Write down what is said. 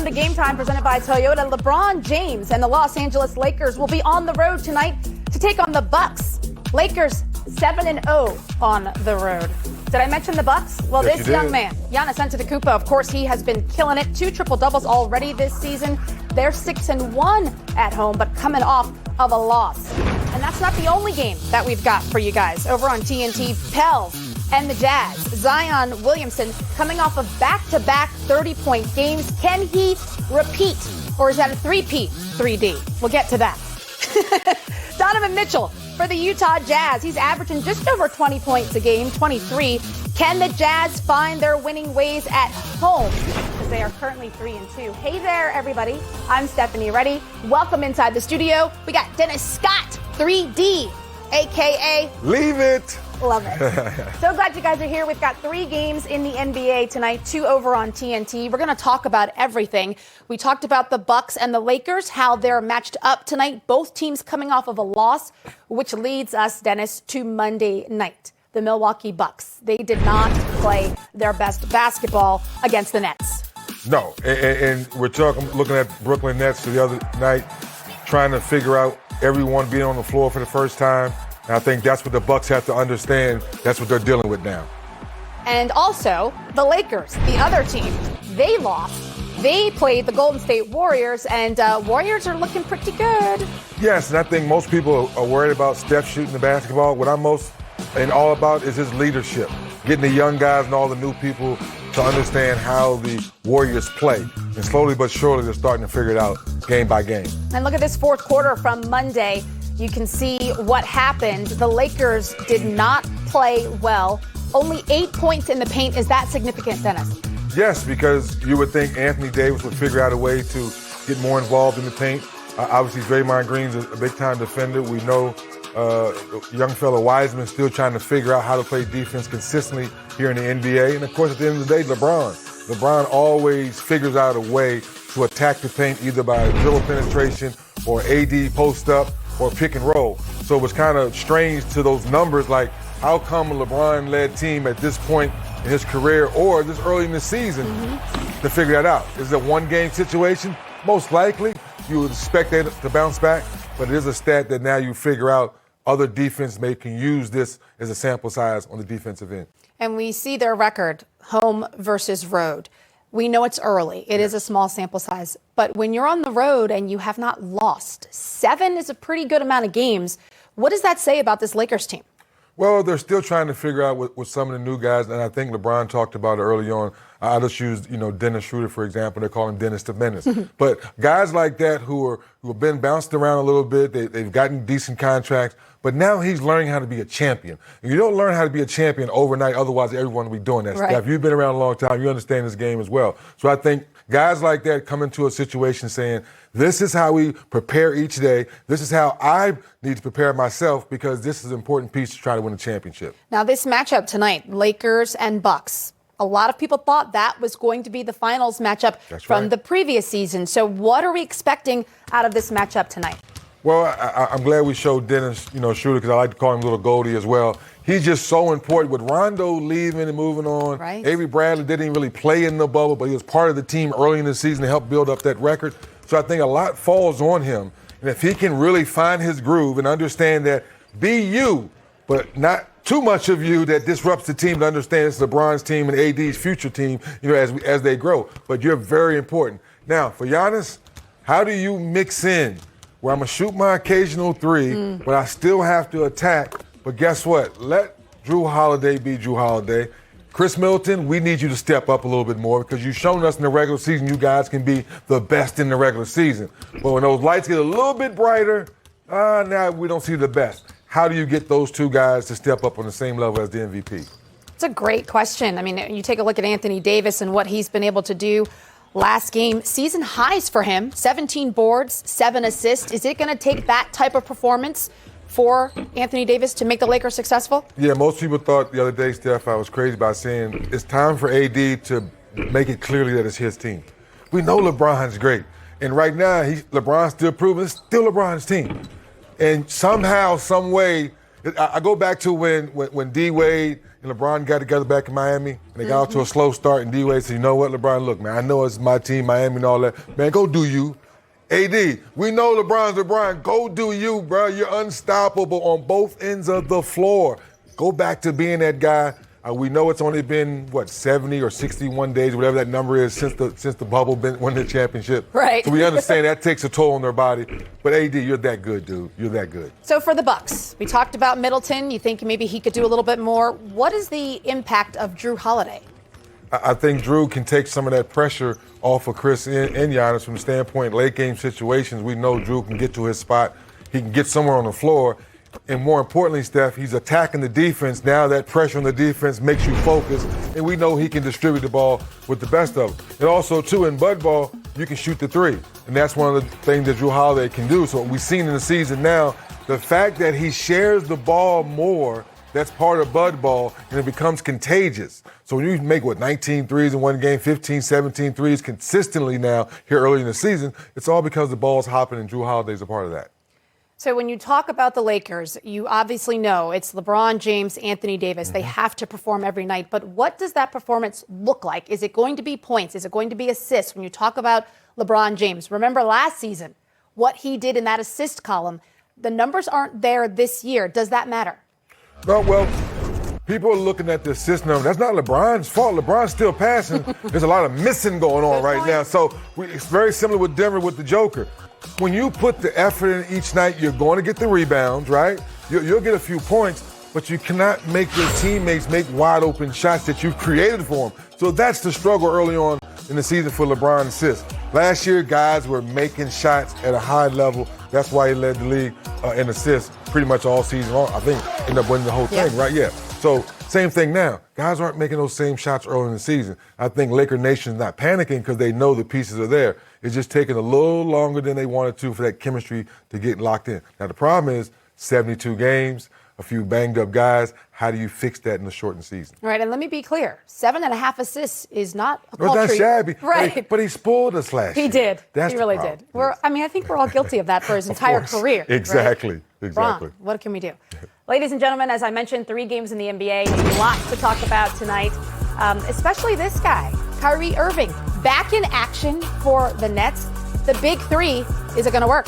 to Game Time presented by Toyota. LeBron James and the Los Angeles Lakers will be on the road tonight to take on the Bucks. Lakers 7-0 on the road. Did I mention the Bucks? Well, yes, this young man, Giannis Antetokounmpo, of course, he has been killing it. 2 triple-doubles already this season. They're 6-1 at home, but coming off of a loss. And that's not the only game that we've got for you guys. Over on TNT, Pels and the Jazz. Zion Williamson coming off of back-to-back 30-point games. Can he repeat? Or is that a three-peat 3D? We'll get to that. Donovan Mitchell for the Utah Jazz. He's averaging just over 20 points a game, 23. Can the Jazz find their winning ways at home? Because they are currently 3-2. Hey there, everybody. I'm Stephanie Reddy. Welcome inside the studio. We got Dennis Scott, 3D, a.k.a. Leave it. Love it. So glad you guys are here. We've got 3 games in the NBA tonight, 2 over on TNT. We're going to talk about everything. We talked about the Bucks and the Lakers, how they're matched up tonight. Both teams coming off of a loss, which leads us, Dennis, to Monday night. The Milwaukee Bucks. They did not play their best basketball against the Nets. No, and we're looking at Brooklyn Nets the other night, trying to figure out everyone being on the floor for the first time. And I think that's what the Bucks have to understand. That's what they're dealing with now. And also, the Lakers, the other team, they lost. They played the Golden State Warriors, and Warriors are looking pretty good. Yes, and I think most people are worried about Steph shooting the basketball. What I'm most all about is his leadership, getting the young guys and all the new people to understand how the Warriors play. And slowly but surely, they're starting to figure it out game by game. And look at this fourth quarter from Monday. You can see what happened. The Lakers did not play well. Only 8 points in the paint. Is that significant, Dennis? Yes, because you would think Anthony Davis would figure out a way to get more involved in the paint. Obviously, Draymond Green's a big-time defender. We know young fella Wiseman still trying to figure out how to play defense consistently here in the NBA. And, of course, at the end of the day, LeBron always figures out a way to attack the paint either by dribble penetration or AD post-up or pick and roll. So it was kind of strange to those numbers, like how come a LeBron-led team at this point in his career or this early in the season to figure that out? Is it a one-game situation? Most likely, you would expect that to bounce back, but it is a stat that now you figure out other defense can use this as a sample size on the defensive end. And we see their record, home versus road. We know it's early. It is a small sample size. But when you're on the road and you have not lost, 7 is a pretty good amount of games. What does that say about this Lakers team? Well, they're still trying to figure out with some of the new guys, and I think LeBron talked about it early on. I just used, Dennis Schroeder, for example. They call him Dennis the Menace. But guys like that who have been bounced around a little bit, they've gotten decent contracts, but now he's learning how to be a champion. And you don't learn how to be a champion overnight, otherwise everyone will be doing that right. stuff. You've been around a long time, you understand this game as well. So I think guys like that come into a situation saying, this is how we prepare each day. This is how I need to prepare myself because this is an important piece to try to win a championship. Now, this matchup tonight, Lakers and Bucks, a lot of people thought that was going to be the finals matchup from the previous season. So what are we expecting out of this matchup tonight? Well, I'm glad we showed Dennis, Schroeder, because I like to call him Little Goldie as well. He's just so important. With Rondo leaving and moving on, right. Avery Bradley didn't even really play in the bubble, but he was part of the team early in the season to help build up that record. So I think a lot falls on him. And if he can really find his groove and understand that, be you, but not too much of you that disrupts the team to understand it's LeBron's team and AD's future team, as they grow. But you're very important. Now, for Giannis, how do you mix in where I'm going to shoot my occasional 3, but I still have to attack? But guess what? Let Drew Holiday be Drew Holiday. Chris Middleton, we need you to step up a little bit more because you've shown us in the regular season you guys can be the best in the regular season. But when those lights get a little bit brighter, now we don't see the best. How do you get those 2 guys to step up on the same level as the MVP? It's a great question. I mean, you take a look at Anthony Davis and what he's been able to do last game. Season highs for him, 17 boards, 7 assists. Is it going to take that type of performance for Anthony Davis to make the Lakers successful? Yeah, most people thought the other day, Steph, I was crazy by saying it's time for AD to make it clearly that it's his team. We know LeBron's great. And right now, LeBron's still proving it's still LeBron's team. And somehow, some way, I go back to when D. Wade and LeBron got together back in Miami, and they got off to a slow start, and D-Wade said, you know what, LeBron, look, man, I know it's my team, Miami and all that. Man, go do you. AD, we know LeBron's LeBron. Go do you, bro. You're unstoppable on both ends of the floor. Go back to being that guy. We know it's only been, 70 or 61 days, whatever that number is, since the bubble won the championship. Right. So we understand that takes a toll on their body. But AD, you're that good, dude. You're that good. So for the Bucks, we talked about Middleton. You think maybe he could do a little bit more. What is the impact of Drew Holiday? I think Drew can take some of that pressure off of Chris and Giannis from the standpoint late game situations. We know Drew can get to his spot. He can get somewhere on the floor. And more importantly, Steph, he's attacking the defense. Now that pressure on the defense makes you focus. And we know he can distribute the ball with the best of them. And also, too, in Bud Ball, you can shoot the three. And that's one of the things that Drew Holiday can do. So what we've seen in the season now, the fact that he shares the ball more, that's part of Bud Ball, and it becomes contagious. So when you make, 19 threes in one game, 15, 17 threes consistently now here early in the season, it's all because the ball's hopping and Drew Holiday's a part of that. So when you talk about the Lakers, you obviously know it's LeBron James, Anthony Davis. They have to perform every night. But what does that performance look like? Is it going to be points? Is it going to be assists? When you talk about LeBron James, remember last season, what he did in that assist column. The numbers aren't there this year. Does that matter? No, well, people are looking at the assist number. That's not LeBron's fault. LeBron's still passing. There's a lot of missing going on right now. So it's very similar with Denver with the Joker. When you put the effort in each night, you're going to get the rebounds, right? You'll get a few points, but you cannot make your teammates make wide open shots that you've created for them. So that's the struggle early on in the season for LeBron assists. Last year, guys were making shots at a high level. That's why he led the league in assists pretty much all season long. I think ended up winning the whole thing, right? Yeah. So same thing now. Guys aren't making those same shots early in the season. I think Laker Nation's not panicking because they know the pieces are there. It's just taking a little longer than they wanted to for that chemistry to get locked in. Now, the problem is 72 games, a few banged up guys. How do you fix that in a shortened season? All right, and let me be clear. 7.5 assists is not a paltry. It's not shabby. Right. But he spoiled us last year. He did. That's he really did. I think we're all guilty of that for his entire career. Exactly. Right? Exactly. Ron, what can we do? Ladies and gentlemen, as I mentioned, 3 games in the NBA. Lots to talk about tonight, especially this guy, Kyrie Irving, back in action for the Nets. The big 3, is it going to work?